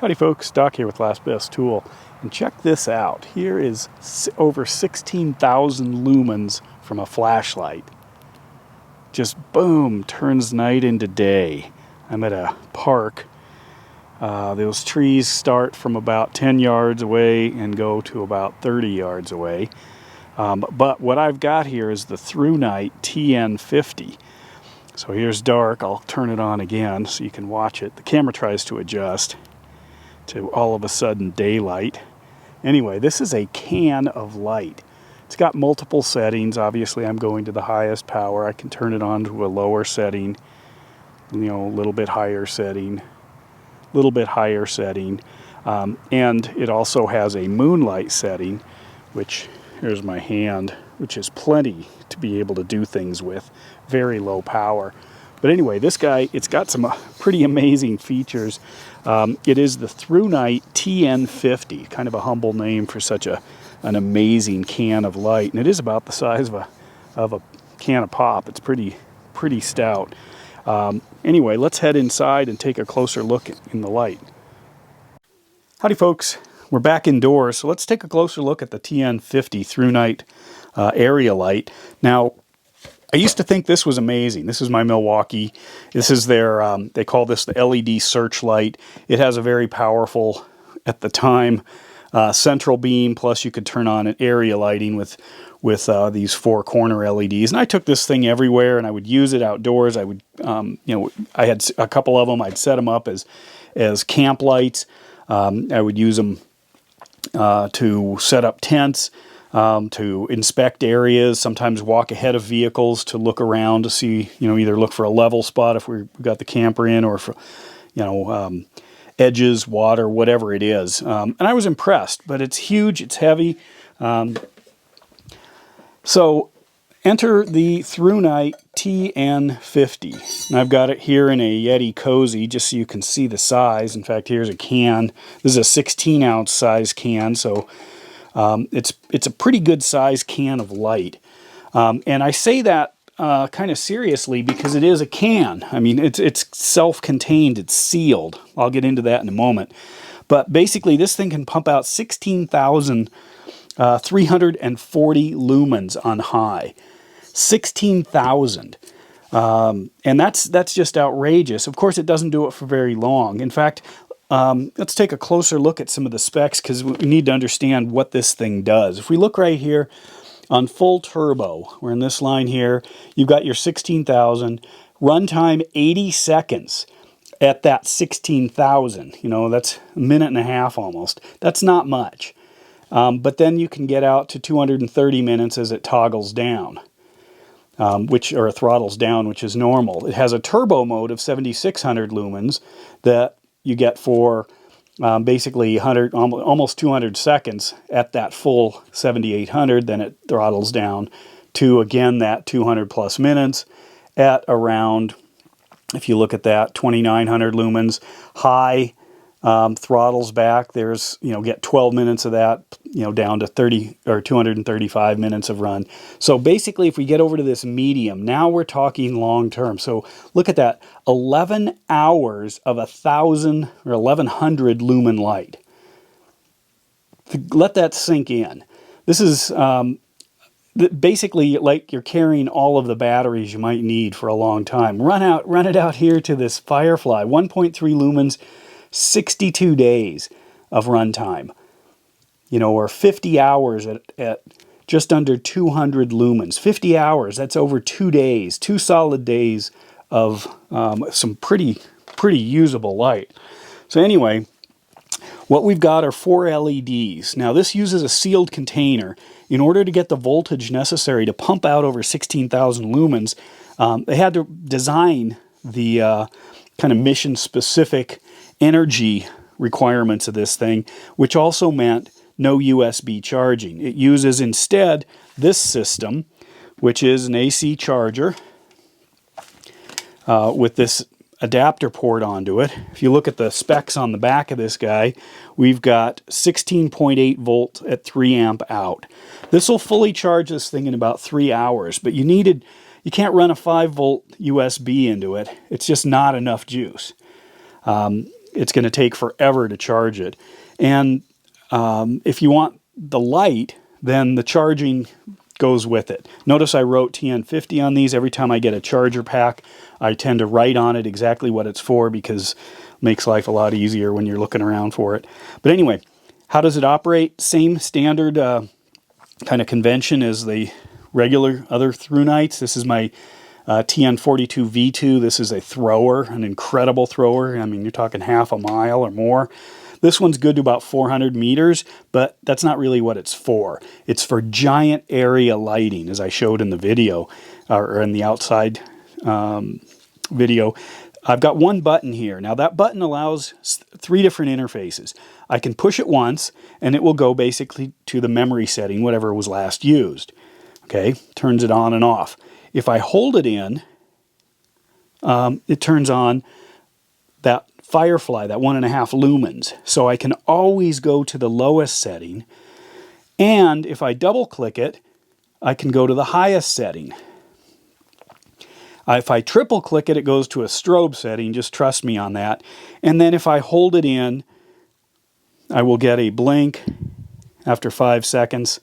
Howdy folks, Doc here with Last Best Tool, and check this out. Here is over 16,000 lumens from a flashlight. Just boom, turns night into day. I'm at a park. Those trees start from about 10 yards away and go to about 30 yards away. But what I've got here is the Thrunite TN50. So here's dark. I'll turn it on again so you can watch it. The camera tries to adjust to all of a sudden daylight. Anyway, this is a can of light. It's got multiple settings. Obviously, I'm going to the highest power. I can turn it on to a lower setting, a little bit higher setting, and it also has a moonlight setting, which, here's my hand, which is plenty to be able to do things with. Very low power. But anyway, this guy, it's got some pretty amazing features. It is the Thrunite TN50, kind of a humble name for such an amazing can of light. And it is about the size of a can of pop. It's pretty stout. Anyway, let's head inside and take a closer look in the light. Howdy folks, we're back indoors. So let's take a closer look at the TN50 Thrunite area light. Now, I used to think this was amazing. This is my Milwaukee. This is their, they call this the LED searchlight. It has a very powerful, at the time, central beam, plus you could turn on an area lighting with these 4-corner LEDs. And I took this thing everywhere, and I would use it outdoors. I would, I had a couple of them. I'd set them up as camp lights. I would use them to set up tents. To inspect areas, sometimes walk ahead of vehicles to look around to see, either look for a level spot if we got the camper in, or for, edges, water, whatever it is. And I was impressed, but it's huge, it's heavy. So enter the Thrunite TN50. And I've got it here in a Yeti Cozy, just so you can see the size. In fact, here's a can. This is a 16-ounce size can, so it's a pretty good size can of light. And I say that kind of seriously because it is a can. I mean, it's self-contained, it's sealed. I'll get into that in a moment. But basically, this thing can pump out 16,340 lumens on high. 16,000. And that's just outrageous. Of course, it doesn't do it for very long. In fact, let's take a closer look at some of the specs, because we need to understand what this thing does. If we look right here on full turbo, we're in this line here, you've got your 16,000, runtime 80 seconds at that 16,000. That's a minute and a half almost. That's not much. But then you can get out to 230 minutes as it toggles down, or throttles down, which is normal. It has a turbo mode of 7,600 lumens that you get for basically 100, almost 200 seconds at that full 7,800. Then it throttles down to, again, that 200 plus minutes at around, if you look at that, 2,900 lumens. High throttles back. There's, get 12 minutes of that, down to 30 or 235 minutes of run. So basically, if we get over to this medium, now we're talking long term. So look at that, 11 hours of 1,000 or 1,100 lumen light. Let that sink in. This is basically like you're carrying all of the batteries you might need for a long time. Run it out here to this Firefly, 1.3 lumens, 62 days of runtime, or 50 hours at just under 200 lumens. 50 hours, that's over 2 days, 2 solid days of some pretty usable light. So anyway, what we've got are 4 LEDs. Now this uses a sealed container. In order to get the voltage necessary to pump out over 16,000 lumens, they had to design the kind of mission-specific energy requirements of this thing, which also meant no USB charging. It uses instead this system, which is an AC charger with this adapter port onto it. If you look at the specs on the back of this guy, we've got 16.8 volt at 3 amp out. This will fully charge this thing in about 3 hours, but you can't run a 5 volt USB into it. It's just not enough juice. it's going to take forever to charge it. And if you want the light, then the charging goes with it. Notice I wrote TN50 on these. Every time I get a charger pack, I tend to write on it exactly what it's for, because it makes life a lot easier when you're looking around for it. But anyway, how does it operate? Same standard kind of convention as the regular other Thrunites. This is my TN42 V2. This is a thrower, an incredible thrower. I mean, you're talking half a mile or more. This one's good to about 400 meters, but that's not really what it's for. It's for giant area lighting, as I showed in the video, or in the outside video. I've got one button here. Now that button allows 3 different interfaces. I can push it once, and it will go basically to the memory setting, whatever was last used. Okay, turns it on and off. If I hold it in, it turns on that Firefly, that 1.5 lumens. So I can always go to the lowest setting. And if I double click it, I can go to the highest setting. If I triple click it, it goes to a strobe setting. Just trust me on that. And then if I hold it in, I will get a blink after 5 seconds.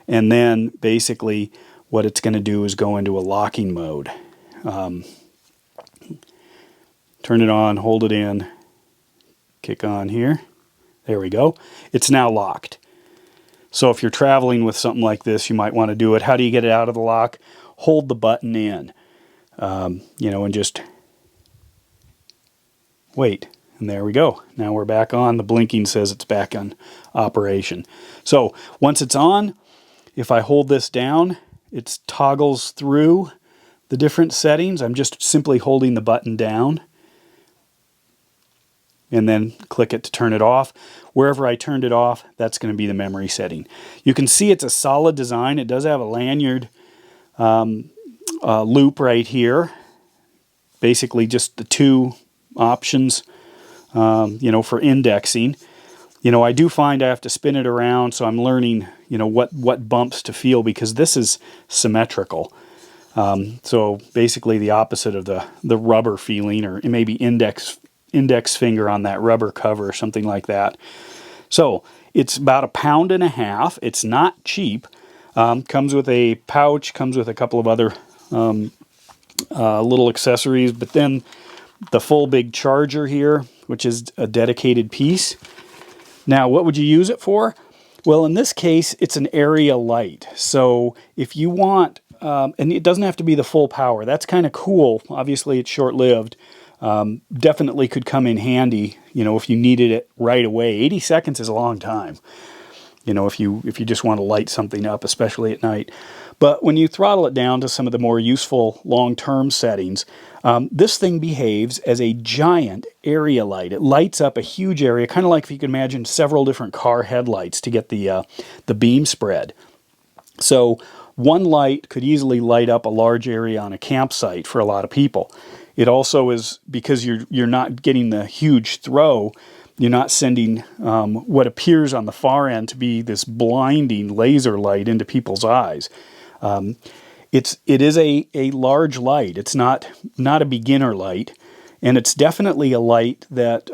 And then basically what it's going to do is go into a locking mode. Turn it on, hold it in, kick on here. There we go. It's now locked. So if you're traveling with something like this, you might want to do it. How do you get it out of the lock? Hold the button in, you know, and just wait. And there we go. Now we're back on. The blinking says it's back on operation. So once it's on, if I hold this down, it toggles through the different settings. I'm just simply holding the button down and then click it to turn it off. Wherever I turned it off, that's going to be the memory setting. You can see it's a solid design. It does have a lanyard loop right here. Basically just the 2 options, you know, for indexing. You know, I do find I have to spin it around, so I'm learning, you know, what bumps to feel, because this is symmetrical. So basically the opposite of the rubber feeling, or maybe index finger on that rubber cover or something like that. So it's about £1.50 pounds. It's not cheap. Comes with a pouch, comes with a couple of other little accessories, but then the full big charger here, which is a dedicated piece. Now, what would you use it for? Well, in this case, it's an area light. So if you want, and it doesn't have to be the full power. That's kind of cool. Obviously, it's short-lived. Definitely could come in handy, you know, if you needed it right away. 80 seconds is a long time, you know, if you just want to light something up, especially at night. But when you throttle it down to some of the more useful long-term settings, this thing behaves as a giant area light. It lights up a huge area, kind of like if you can imagine several different car headlights to get the beam spread. So one light could easily light up a large area on a campsite for a lot of people. It also is, because you're not getting the huge throw, you're not sending what appears on the far end to be this blinding laser light into people's eyes. It is a large light. It's not a beginner light, and it's definitely a light that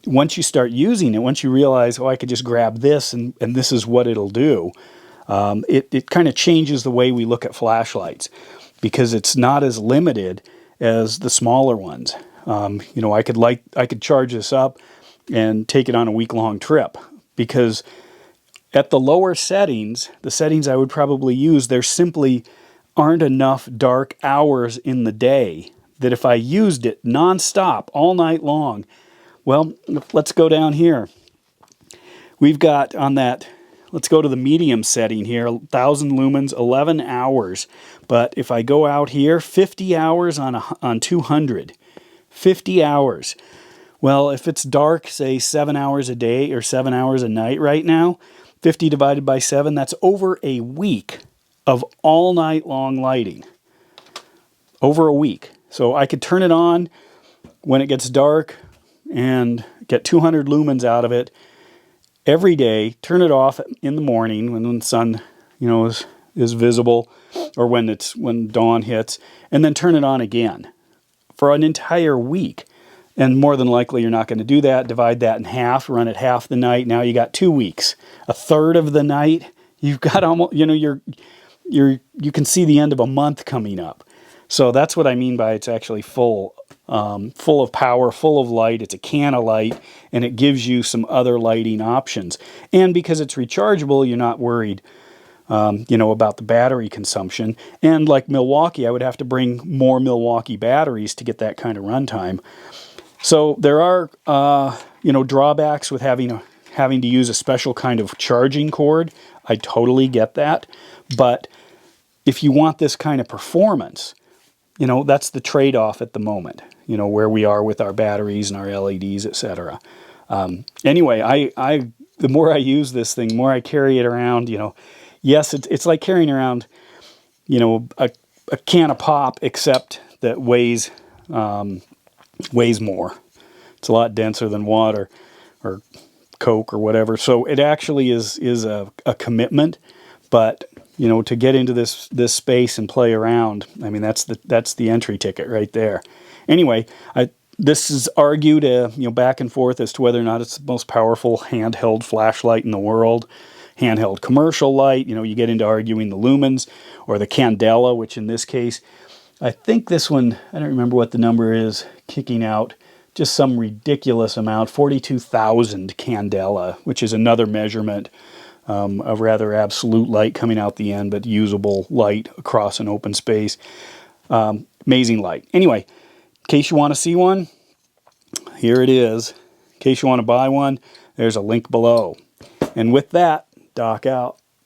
once you start using it, once you realize, oh, I could just grab this and this is what it'll do, it kind of changes the way we look at flashlights, because it's not as limited as the smaller ones. You know, I could charge this up and take it on a week-long trip, because at the lower settings, the settings I would probably use, there simply aren't enough dark hours in the day that if I used it non-stop all night long. Well, let's go down here. We've got on that, let's go to the medium setting here, 1,000 lumens, 11 hours. But if I go out here, 50 hours on 200. 50 hours. Well, if it's dark, say 7 hours a day or 7 hours a night right now, 50 divided by 7, that's over a week of all night long lighting. Over a week. So I could turn it on when it gets dark and get 200 lumens out of it every day, turn it off in the morning when the sun, you know, is visible, or when dawn hits, and then turn it on again for an entire week. And more than likely, you're not going to do that. Divide that in half, run it half the night. Now you got 2 weeks. A third of the night, you've got almost, you know, you can see the end of a month coming up. So that's what I mean by it's actually full of power, full of light. It's a can of light, and it gives you some other lighting options. And because it's rechargeable, you're not worried, you know, about the battery consumption. And like Milwaukee, I would have to bring more Milwaukee batteries to get that kind of runtime. So there are, you know, drawbacks with having to use a special kind of charging cord. I totally get that. But if you want this kind of performance, you know, that's the trade-off at the moment, you know, where we are with our batteries and our LEDs, etc. Anyway, the more I use this thing, the more I carry it around, you know. Yes, it's like carrying around, you know, a can of pop, except that weighs more. It's a lot denser than water or Coke or whatever. So it actually is a commitment, but you know, to get into this space and play around, I mean, that's the entry ticket right there. Anyway, this is argued, you know, back and forth as to whether or not it's the most powerful handheld flashlight in the world. Handheld commercial light, you know, you get into arguing the lumens or the candela, which in this case, I think this one, I don't remember what the number is, kicking out just some ridiculous amount, 42,000 candela, which is another measurement of rather absolute light coming out the end, but usable light across an open space. Amazing light. Anyway, in case you want to see one, here it is. In case you want to buy one, there's a link below. And with that, Doc out.